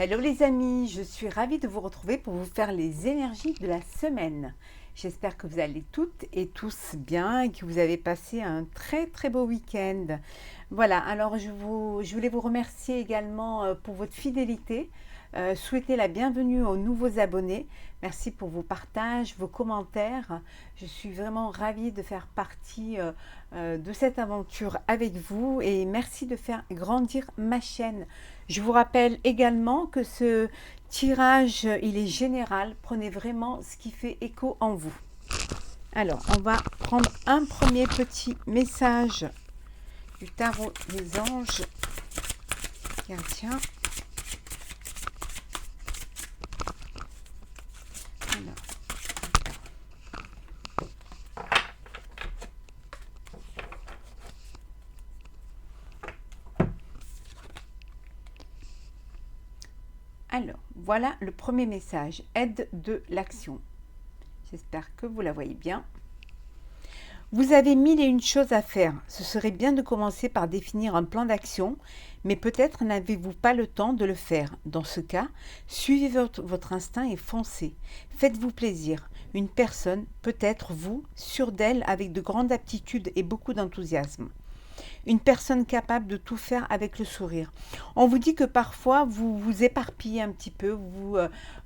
Hello les amis, je suis ravie de vous retrouver pour vous faire les énergies de la semaine. J'espère que vous allez toutes et tous bien et que vous avez passé un très beau week-end. Voilà, alors je voulais vous remercier également pour votre fidélité, souhaiter la bienvenue aux nouveaux abonnés. Merci pour vos partages, vos commentaires. Je suis vraiment ravie de faire partie de cette aventure avec vous et merci de faire grandir ma chaîne. Je vous rappelle également que ce tirage, il est général. Prenez vraiment ce qui fait écho en vous. Alors, on va prendre un premier petit message du tarot des anges. Tiens. Alors, voilà le premier message, aide de l'action. J'espère que vous la voyez bien. Vous avez mille et une choses à faire. Ce serait bien de commencer par définir un plan d'action, mais peut-être n'avez-vous pas le temps de le faire. Dans ce cas, suivez votre instinct et foncez. Faites-vous plaisir. Une personne, peut-être vous, sûre d'elle, avec de grandes aptitudes et beaucoup d'enthousiasme. Une personne capable de tout faire avec le sourire. On vous dit que parfois vous vous éparpillez un petit peu,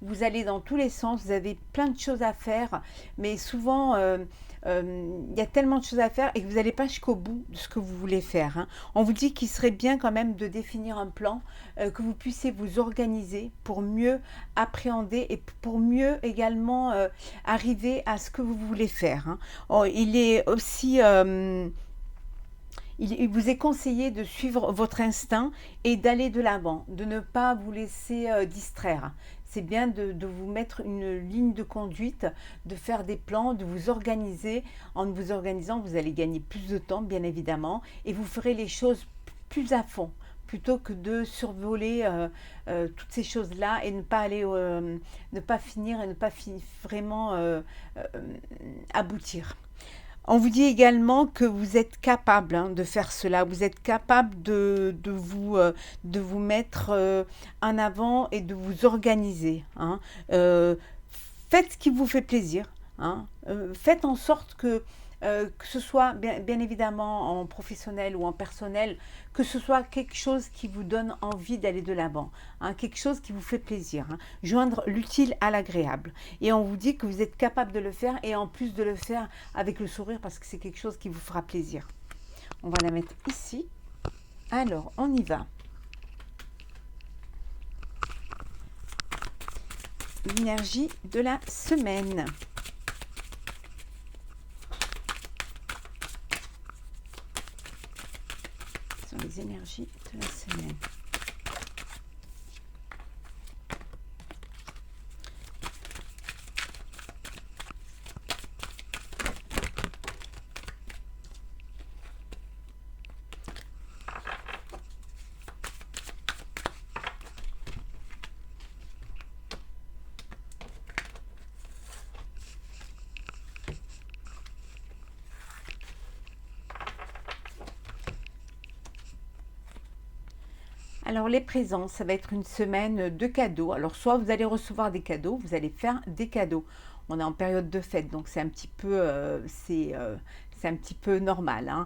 vous allez dans tous les sens, vous avez plein de choses à faire, mais souvent il y a tellement de choses à faire et que vous n'allez pas jusqu'au bout de ce que vous voulez faire. Hein. On vous dit qu'il serait bien quand même de définir un plan, que vous puissiez vous organiser pour mieux appréhender et pour mieux également arriver à ce que vous voulez faire. Hein. Oh, il est aussi... il vous est conseillé de suivre votre instinct et d'aller de l'avant, de ne pas vous laisser distraire. C'est bien de vous mettre une ligne de conduite, de faire des plans, de vous organiser. En vous organisant, vous allez gagner plus de temps, bien évidemment, et vous ferez les choses plus à fond, plutôt que de survoler toutes ces choses-là et ne pas aller, ne pas finir et ne pas vraiment aboutir. On vous dit également que vous êtes capable de faire cela, vous êtes capable de vous mettre en avant et de vous organiser. Hein. Faites ce qui vous fait plaisir. Hein. Faites en sorte que ce soit bien évidemment en professionnel ou en personnel, que ce soit quelque chose qui vous donne envie d'aller de l'avant, hein, quelque chose qui vous fait plaisir, hein. Joindre l'utile à l'agréable. Et on vous dit que vous êtes capable de le faire et en plus de le faire avec le sourire parce que c'est quelque chose qui vous fera plaisir. On va la mettre ici. Alors, on y va. L'énergie de la semaine. Les énergies de la semaine. Alors les présents, ça va être une semaine de cadeaux. Alors soit vous allez recevoir des cadeaux, vous allez faire des cadeaux. On est en période de fête, donc c'est un petit peu, c'est un petit peu normal. Hein.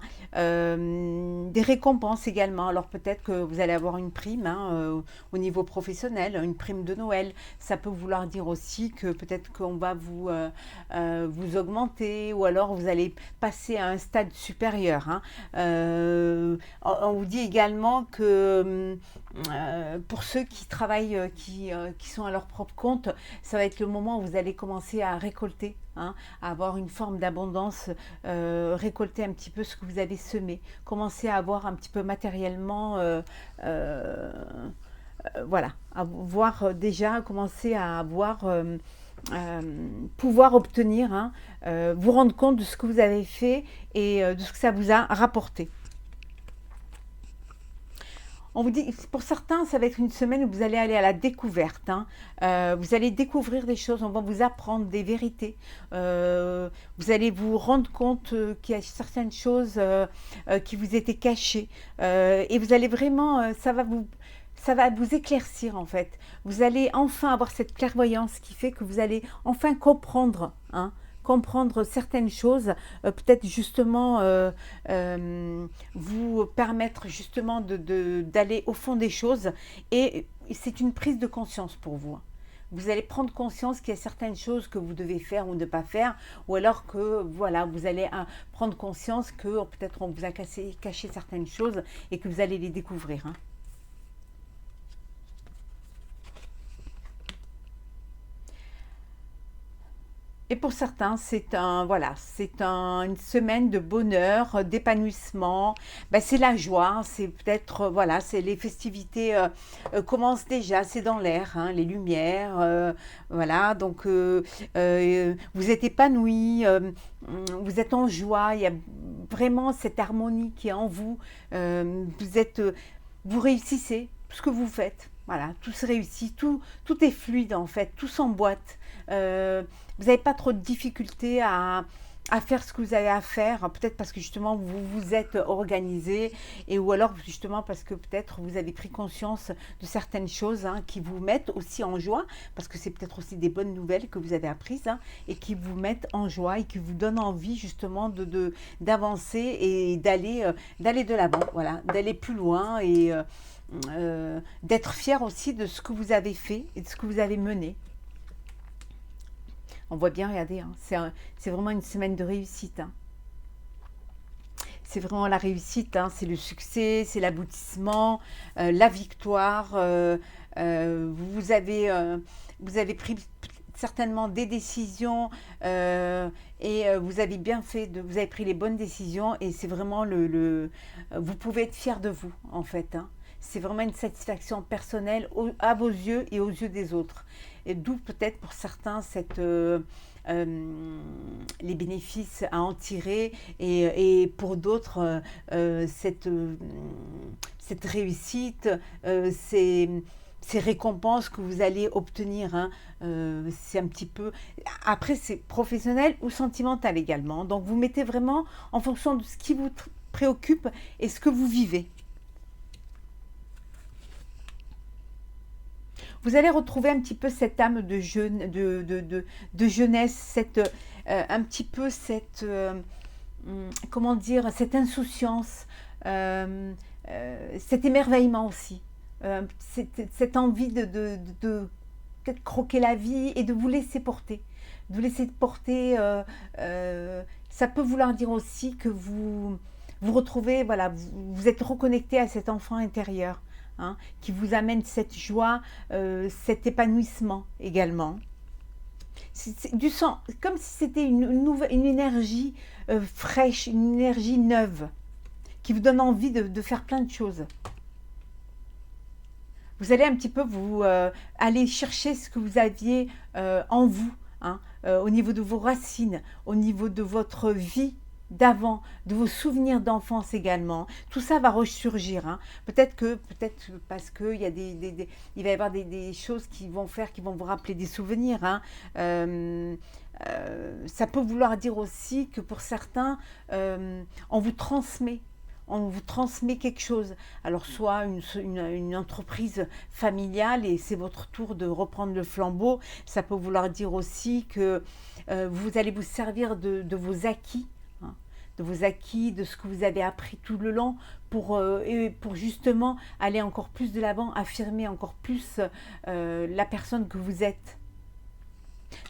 Des récompenses également. Alors peut-être que vous allez avoir une prime hein, au niveau professionnel, une prime de Noël. Ça peut vouloir dire aussi que peut-être qu'on va vous augmenter ou alors vous allez passer à un stade supérieur. Hein. On vous dit également que pour ceux qui travaillent, qui sont à leur propre compte, ça va être le moment où vous allez commencer à récolter, hein, à avoir une forme d'abondance, récolter un petit peu ce que vous avez semé, commencer à avoir un petit peu matériellement, voilà, à voir déjà, commencer à avoir, pouvoir obtenir, hein, vous rendre compte de ce que vous avez fait et de ce que ça vous a rapporté. On vous dit, pour certains, ça va être une semaine où vous allez aller à la découverte. Hein. Vous allez découvrir des choses, on va vous apprendre des vérités. Vous allez vous rendre compte qu'il y a certaines choses qui vous étaient cachées. Et vous allez vraiment, ça va vous éclaircir en fait. Vous allez enfin avoir cette clairvoyance qui fait que vous allez enfin comprendre, hein, comprendre certaines choses, peut-être justement vous permettre justement d'aller au fond des choses et c'est une prise de conscience pour vous. Vous allez prendre conscience qu'il y a certaines choses que vous devez faire ou ne pas faire, ou alors que voilà, vous allez prendre conscience que peut-être on vous a caché certaines choses et que vous allez les découvrir. Hein. Et pour certains, c'est voilà, une semaine de bonheur, d'épanouissement. Ben, c'est la joie, c'est peut-être, voilà, c'est les festivités commencent déjà, c'est dans l'air, hein, les lumières, voilà. Donc, vous êtes épanoui, vous êtes en joie. Il y a vraiment cette harmonie qui est en vous. Vous réussissez tout ce que vous faites. Voilà, tout se réussit, tout est fluide en fait, tout s'emboîte. Vous n'avez pas trop de difficultés à faire ce que vous avez à faire, peut-être parce que justement vous vous êtes organisé et ou alors justement parce que peut-être vous avez pris conscience de certaines choses hein, qui vous mettent aussi en joie, parce que c'est peut-être aussi des bonnes nouvelles que vous avez apprises hein, et qui vous mettent en joie et qui vous donnent envie justement d'avancer et d'aller de l'avant, voilà, d'aller plus loin et d'être fier aussi de ce que vous avez fait et de ce que vous avez mené. On voit bien, regardez, hein, c'est vraiment une semaine de réussite. Hein. C'est vraiment la réussite, hein, c'est le succès, c'est l'aboutissement, la victoire. Vous avez pris certainement des décisions et vous avez bien fait, vous avez pris les bonnes décisions et c'est vraiment vous pouvez être fier de vous en fait. Hein. C'est vraiment une satisfaction personnelle à vos yeux et aux yeux des autres. Et d'où peut-être pour certains les bénéfices à en tirer et pour d'autres cette réussite, ces récompenses que vous allez obtenir. Hein, c'est un petit peu... Après, c'est professionnel ou sentimental également. Donc, vous mettez vraiment en fonction de ce qui vous préoccupe et ce que vous vivez. Vous allez retrouver un petit peu cette âme de jeunesse, un petit peu comment dire, cette insouciance, cet émerveillement aussi, cette envie de peut-être croquer la vie et de vous laisser porter. De vous laisser porter, ça peut vouloir dire aussi que vous retrouvez, voilà, vous êtes reconnecté à cet enfant intérieur. Hein, qui vous amène cette joie, cet épanouissement également. C'est du sang, comme si c'était une énergie fraîche, une énergie neuve, qui vous donne envie de faire plein de choses. Vous allez un petit peu aller chercher ce que vous aviez en vous, hein, au niveau de vos racines, au niveau de votre vie d'avant, de vos souvenirs d'enfance également. Tout ça va ressurgir. Hein. Peut-être parce que il va y avoir des choses qui vont vous rappeler des souvenirs. Hein. Ça peut vouloir dire aussi que pour certains, on vous transmet quelque chose. Alors soit une entreprise familiale et c'est votre tour de reprendre le flambeau. Ça peut vouloir dire aussi que vous allez vous servir de vos acquis, hein, de vos acquis, de ce que vous avez appris tout le long pour justement aller encore plus de l'avant, affirmer encore plus la personne que vous êtes.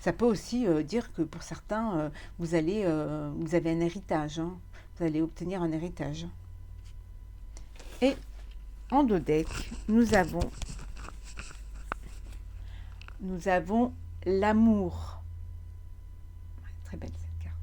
Ça peut aussi dire que pour certains, vous avez un héritage, hein, vous allez obtenir un héritage. Et en dos deck, nous avons l'amour. Très belle cette carte.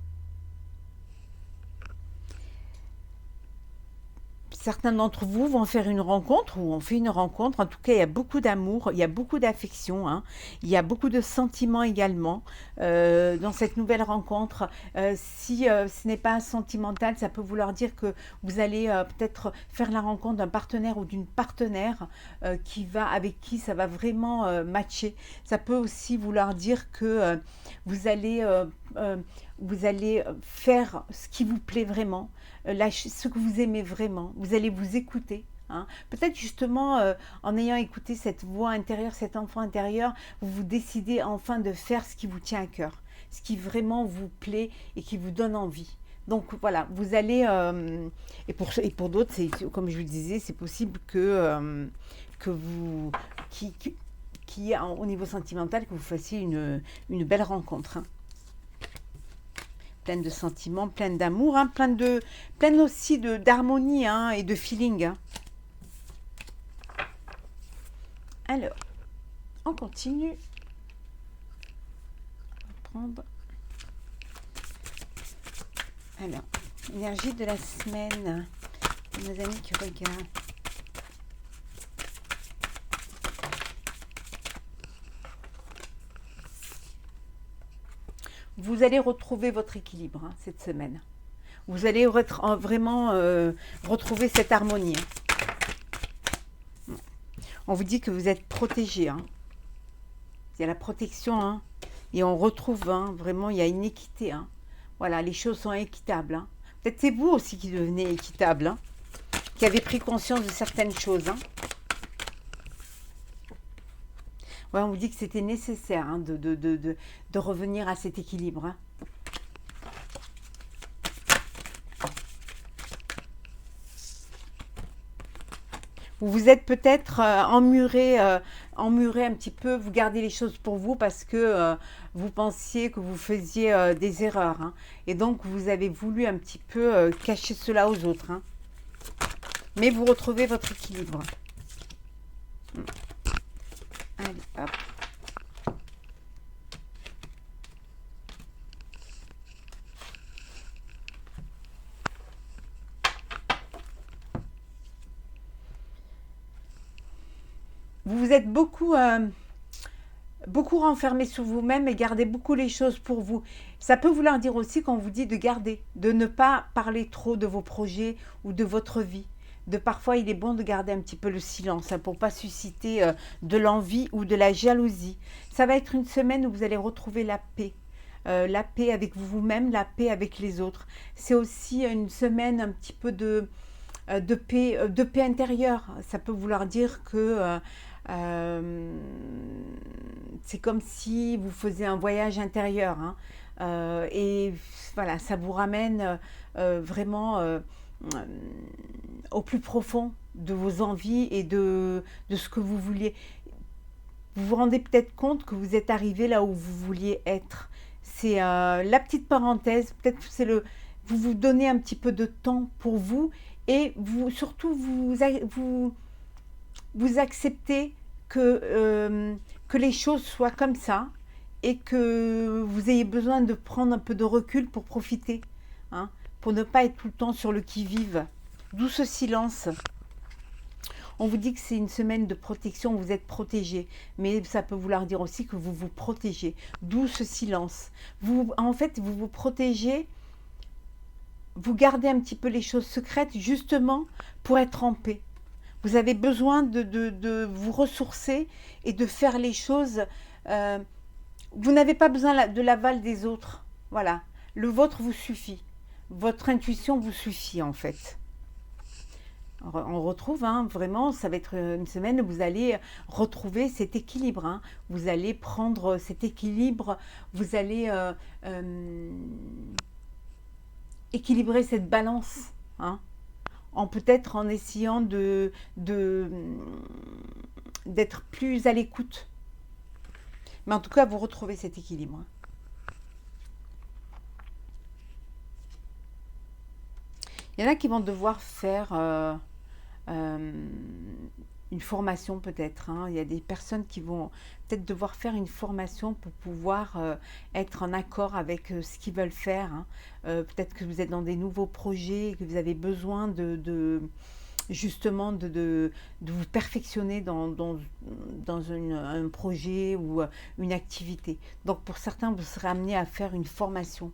Certains d'entre vous vont faire une rencontre ou on fait une rencontre. En tout cas, il y a beaucoup d'amour, il y a beaucoup d'affection, hein. Il y a beaucoup de sentiments également dans cette nouvelle rencontre. Si ce n'est pas sentimental, ça peut vouloir dire que vous allez peut-être faire la rencontre d'un partenaire ou d'une partenaire avec qui ça va vraiment matcher. Ça peut aussi vouloir dire que vous allez faire ce qui vous plaît vraiment, ce que vous aimez vraiment. Vous allez vous écouter hein. Peut-être justement, en ayant écouté cette voix intérieure, cet enfant intérieur, vous décidez enfin de faire ce qui vous tient à cœur, ce qui vraiment vous plaît et qui vous donne envie. Donc voilà, vous allez, et pour d'autres, comme je vous disais, c'est possible que vous, au niveau sentimental, que vous fassiez une belle rencontre, hein. Pleine de sentiments, pleine d'amour, hein, pleine aussi d'harmonie, hein, et de feeling, hein. Alors, on continue. On va prendre. Alors, énergie de la semaine. Mes amis qui regardent. Vous allez retrouver votre équilibre, hein, cette semaine. Vous allez vraiment retrouver cette harmonie, hein. On vous dit que vous êtes protégé, hein. Il y a la protection, hein, et on retrouve, hein, vraiment, il y a une équité, hein. Voilà, les choses sont équitables, hein. Peut-être c'est vous aussi qui devenez équitable, hein, qui avez pris conscience de certaines choses, hein. Ouais, on vous dit que c'était nécessaire, hein, de revenir à cet équilibre, hein. Vous vous êtes peut-être emmuré un petit peu, vous gardez les choses pour vous parce que vous pensiez que vous faisiez des erreurs, hein. Et donc vous avez voulu un petit peu cacher cela aux autres, hein. Mais vous retrouvez votre équilibre. Allez, hop. Vous vous êtes beaucoup renfermé sur vous-même et gardez beaucoup les choses pour vous. Ça peut vouloir dire aussi qu'on vous dit de garder, de ne pas parler trop de vos projets ou de votre vie. Parfois, il est bon de garder un petit peu le silence, hein, pour ne pas susciter de l'envie ou de la jalousie. Ça va être une semaine où vous allez retrouver la paix avec vous-même, la paix avec les autres. C'est aussi une semaine un petit peu de paix intérieure. Ça peut vouloir dire que c'est comme si vous faisiez un voyage intérieur, hein. Et voilà, ça vous ramène vraiment au plus profond de vos envies et de ce que vous vouliez. Vous vous rendez peut-être compte que vous êtes arrivé là où vous vouliez être. C'est la petite parenthèse, peut-être vous vous donnez un petit peu de temps pour vous et surtout vous acceptez que les choses soient comme ça et que vous ayez besoin de prendre un peu de recul pour profiter, hein, pour ne pas être tout le temps sur le qui-vive. D'où ce silence. On vous dit que c'est une semaine de protection, vous êtes protégé, mais ça peut vouloir dire aussi que vous vous protégez. D'où ce silence. En fait, vous vous protégez, vous gardez un petit peu les choses secrètes justement pour être en paix. Vous avez besoin de vous ressourcer et de faire les choses. Vous n'avez pas besoin de l'aval des autres. Voilà. Le vôtre vous suffit. Votre intuition vous suffit en fait. On retrouve, hein, vraiment, ça va être une semaine où vous allez retrouver cet équilibre, hein. Vous allez prendre cet équilibre, vous allez équilibrer cette balance, hein, peut-être en essayant d'être plus à l'écoute. Mais en tout cas, vous retrouvez cet équilibre. Il y en a qui vont devoir faire une formation peut-être, hein. Il y a des personnes qui vont peut-être devoir faire une formation pour pouvoir être en accord avec ce qu'ils veulent faire, hein. Peut-être que vous êtes dans des nouveaux projets et que vous avez besoin justement de vous perfectionner dans un projet ou une activité. Donc pour certains, vous serez amené à faire une formation.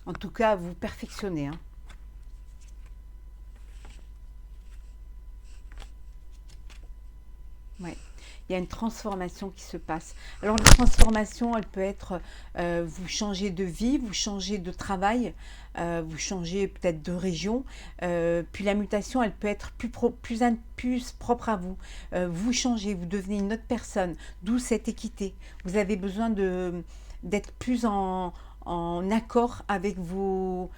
En tout cas, à vous perfectionner, hein. Ouais. il y a une transformation qui se passe. Alors la transformation, elle peut être, vous changez de vie, vous changez de travail, vous changez peut-être de région, puis la mutation, elle peut être plus propre à vous. Vous changez, vous devenez une autre personne, d'où cette équité. Vous avez besoin d'être plus en accord avec vos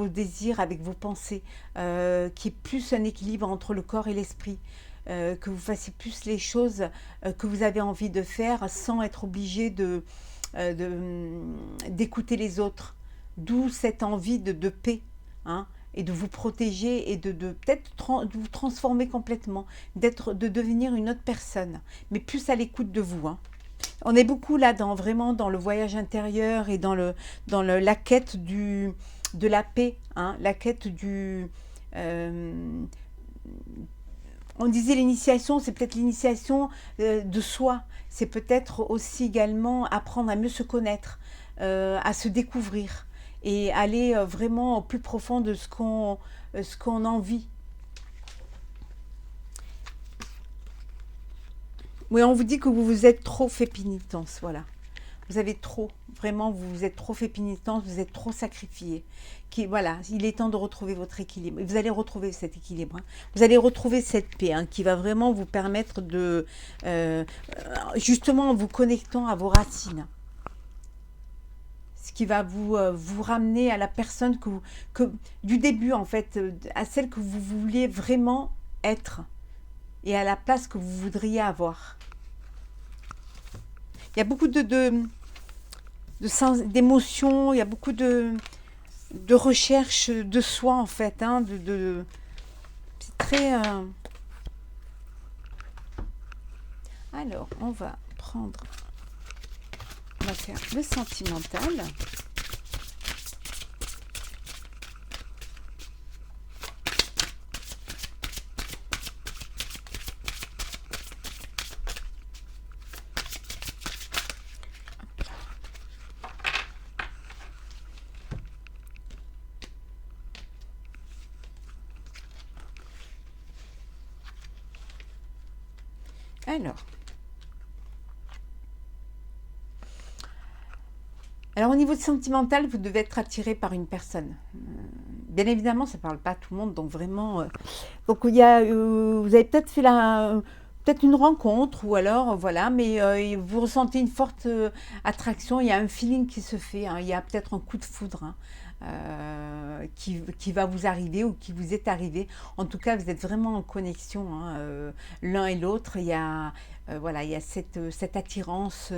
désirs, avec vos pensées, qui est plus un équilibre entre le corps et l'esprit. Que vous fassiez plus les choses que vous avez envie de faire sans être obligé d'écouter les autres. D'où cette envie de paix, hein, et de vous protéger et de peut-être de vous transformer complètement, de devenir une autre personne, mais plus à l'écoute de vous, hein. On est beaucoup là vraiment dans le voyage intérieur et la quête de la paix, hein, la quête on disait l'initiation, c'est peut-être l'initiation de soi. C'est peut-être aussi également apprendre à mieux se connaître, à se découvrir et aller vraiment au plus profond de ce qu'on a envie. Oui, on vous dit que vous vous êtes trop fait pénitence, voilà. Vous avez trop, vraiment, vous vous êtes trop fait pénitence, vous êtes trop sacrifié. Voilà, il est temps de retrouver votre équilibre. Et vous allez retrouver cet équilibre, hein. Vous allez retrouver cette paix, hein, qui va vraiment vous permettre de, justement, en vous connectant à vos racines. Ce qui va vous ramener à la personne du début, en fait, à celle que vous vouliez vraiment être et à la place que vous voudriez avoir. Il y a beaucoup d'émotions, il y a beaucoup de recherche de soi, en fait, hein, c'est très... Alors, on va faire le sentimental. Alors au niveau sentimental, vous devez être attiré par une personne. Bien évidemment, ça ne parle pas à tout le monde, donc vraiment... donc vous avez peut-être fait peut-être une rencontre, ou alors, voilà, mais vous ressentez une forte attraction, il y a un feeling qui se fait, hein, il y a peut-être un coup de foudre, hein, qui va vous arriver ou qui vous est arrivé. En tout cas, vous êtes vraiment en connexion, hein, l'un et l'autre. Il y a, voilà, il y a cette attirance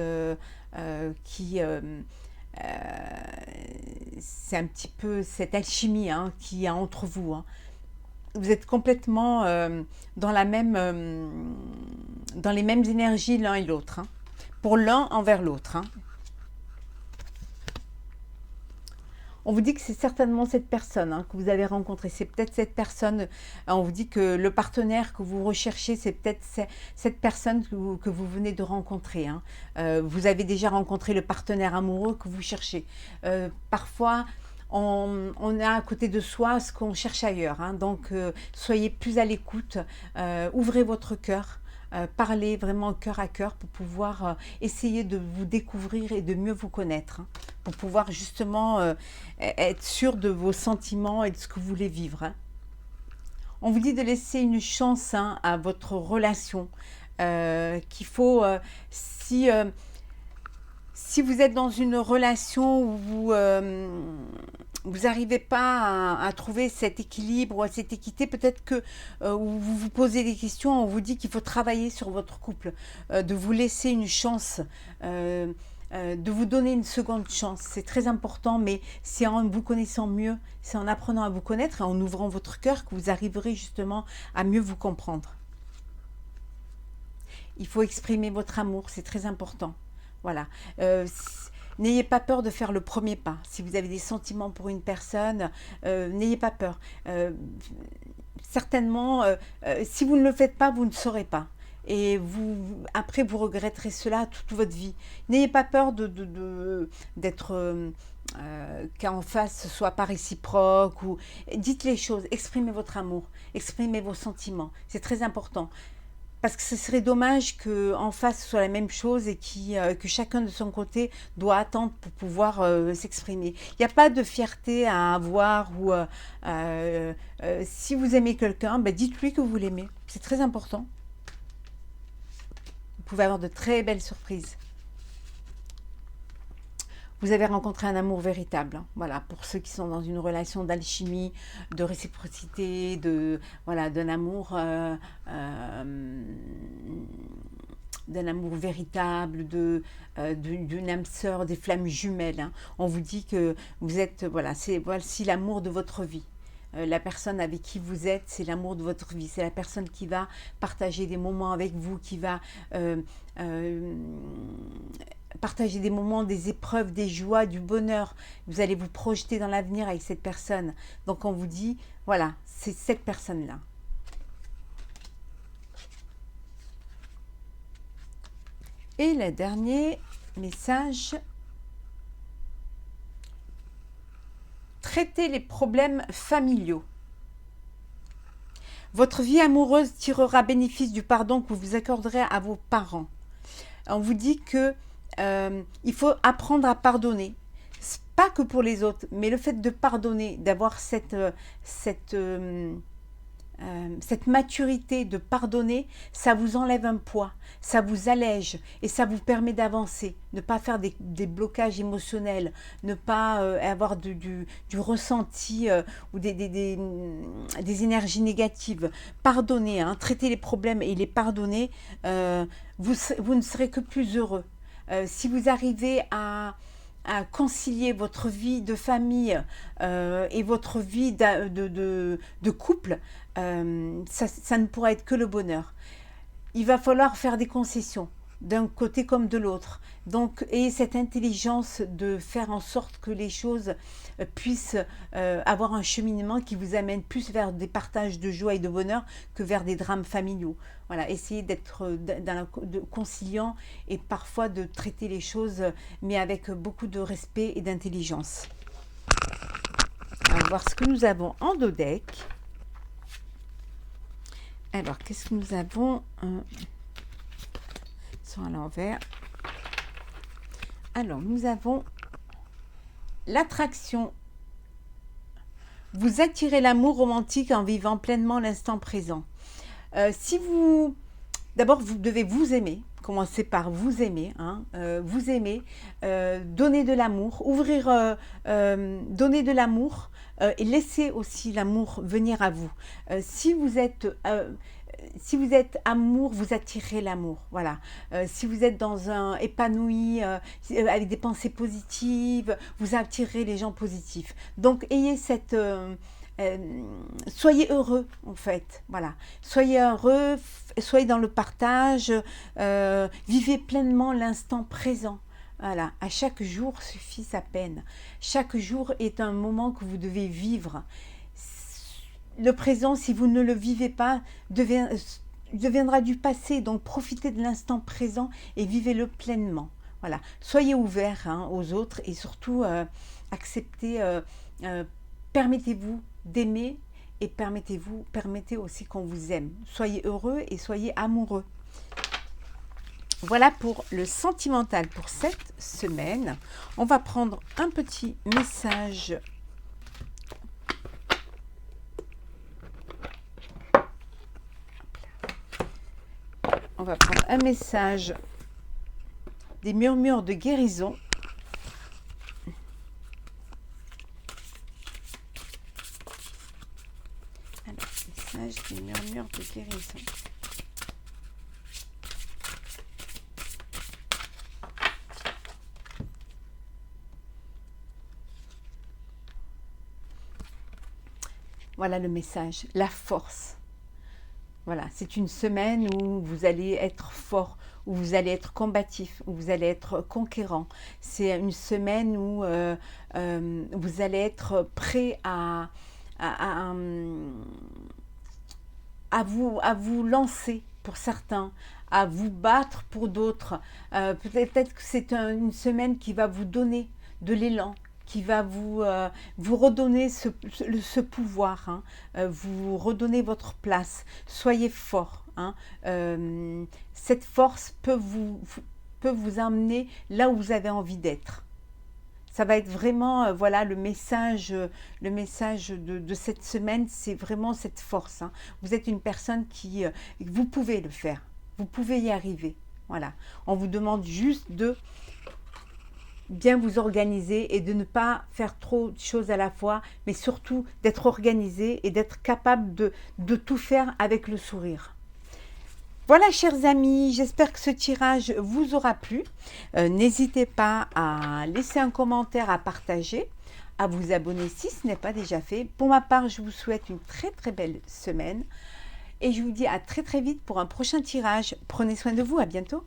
qui... c'est un petit peu cette alchimie, hein, qu'il y a entre vous, hein. Vous êtes complètement dans les mêmes énergies l'un et l'autre, hein, pour l'un envers l'autre, hein. On vous dit que c'est certainement cette personne, hein, que vous avez rencontrée. C'est peut-être cette personne. On vous dit que le partenaire que vous recherchez, c'est peut-être cette personne que vous venez de rencontrer, hein. Vous avez déjà rencontré le partenaire amoureux que vous cherchez. Parfois, on a à côté de soi ce qu'on cherche ailleurs, hein. Donc, soyez plus à l'écoute. Ouvrez votre cœur. Parlez vraiment cœur à cœur pour pouvoir essayer de vous découvrir et de mieux vous connaître, hein, pour pouvoir justement être sûr de vos sentiments et de ce que vous voulez vivre, hein. On vous dit de laisser une chance, hein, à votre relation, qu'il faut, si vous êtes dans une relation où vous n'arrivez pas à trouver cet équilibre ou à cette équité, peut-être que vous vous posez des questions, on vous dit qu'il faut travailler sur votre couple, de vous laisser une chance, de vous donner une seconde chance. C'est très important, mais c'est en vous connaissant mieux, c'est en apprenant à vous connaître et en ouvrant votre cœur que vous arriverez justement à mieux vous comprendre. Il faut exprimer votre amour, c'est très important. Voilà. N'ayez pas peur de faire le premier pas. Si vous avez des sentiments pour une personne, n'ayez pas peur. Certainement, si vous ne le faites pas, vous ne saurez pas. Et après, vous regretterez cela toute votre vie. N'ayez pas peur d'être... qu'en face ce soit pas réciproque. Dites les choses, exprimez votre amour, exprimez vos sentiments. C'est très important. parce que ce serait dommage qu'en face soit la même chose et que chacun de son côté doit attendre pour pouvoir s'exprimer. Il n'y a pas de fierté à avoir ou si vous aimez quelqu'un, ben dites-lui que vous l'aimez. C'est très important. Vous pouvez avoir de très belles surprises. Vous avez rencontré un amour véritable, hein. Voilà, pour ceux qui sont dans une relation d'alchimie, de réciprocité, voilà, d'un amour véritable, d'une âme sœur, des flammes jumelles, hein. On vous dit que vous êtes, voilà, voici l'amour de votre vie. La personne avec qui vous êtes, c'est l'amour de votre vie. C'est la personne qui va partager des moments avec vous, qui va partager des moments, des épreuves, des joies, du bonheur. Vous allez vous projeter dans l'avenir avec cette personne. Donc on vous dit, voilà, c'est cette personne-là. Et le dernier message, traitez les problèmes familiaux. Votre vie amoureuse tirera bénéfice du pardon que vous accorderez à vos parents. On vous dit que il faut apprendre à pardonner. Pas que pour les autres, mais le fait de pardonner, d'avoir cette maturité de pardonner, ça vous enlève un poids, ça vous allège et ça vous permet d'avancer, ne pas faire des blocages émotionnels, ne pas avoir du ressenti ou des énergies négatives. Pardonner, hein, traiter les problèmes et les pardonner, vous ne serez que plus heureux. Si vous arrivez à concilier votre vie de famille et votre vie de couple, ça ne pourra être que le bonheur. Il va falloir faire des concessions d'un côté comme de l'autre. Donc, ayez cette intelligence de faire en sorte que les choses puissent avoir un cheminement qui vous amène plus vers des partages de joie et de bonheur que vers des drames familiaux. Voilà, essayez d'être conciliant et parfois de traiter les choses, mais avec beaucoup de respect et d'intelligence. On va voir ce que nous avons en dos deck. Alors, qu'est-ce que nous avons? Ils sont à l'envers. Alors, nous avons l'attraction. Vous attirez l'amour romantique en vivant pleinement l'instant présent. D'abord, vous devez vous aimer. Commencez par vous aimer, hein, vous aimer, donner de l'amour, donner de l'amour et laisser aussi l'amour venir à vous. Si vous êtes amour, vous attirez l'amour. Voilà. Si vous êtes dans un épanoui, avec des pensées positives, vous attirez les gens positifs. Donc, ayez cette soyez heureux en fait, voilà. Soyez heureux, soyez dans le partage, vivez pleinement l'instant présent. Voilà, à chaque jour suffit sa peine. Chaque jour est un moment que vous devez vivre. Le présent, si vous ne le vivez pas, deviendra du passé. Donc profitez de l'instant présent et vivez-le pleinement. Voilà, soyez ouverts, hein, aux autres et surtout acceptez, permettez-vous d'aimer et permettez aussi qu'on vous aime. Soyez heureux et soyez amoureux. Voilà pour le sentimental pour cette semaine. On va prendre un petit message. On va prendre un message des murmures de guérison. Des murmures de guérison. Voilà le message, la force. Voilà, c'est une semaine où vous allez être fort, où vous allez être combatif, où vous allez être conquérant. C'est une semaine où vous allez être prêt à vous lancer pour certains, à vous battre pour d'autres. Peut-être que c'est une semaine qui va vous donner de l'élan, qui va vous redonner ce pouvoir, hein, vous redonner votre place. Soyez fort, hein. Cette force peut vous emmener là où vous avez envie d'être. Ça va être vraiment, voilà, le message de cette semaine, c'est vraiment cette force, hein. Vous êtes une personne qui, vous pouvez le faire, vous pouvez y arriver, voilà. On vous demande juste de bien vous organiser et de ne pas faire trop de choses à la fois, mais surtout d'être organisé et d'être capable de tout faire avec le sourire. Voilà, chers amis, j'espère que ce tirage vous aura plu. N'hésitez pas à laisser un commentaire, à partager, à vous abonner si ce n'est pas déjà fait. Pour ma part, je vous souhaite une très très belle semaine et je vous dis à très très vite pour un prochain tirage. Prenez soin de vous, à bientôt.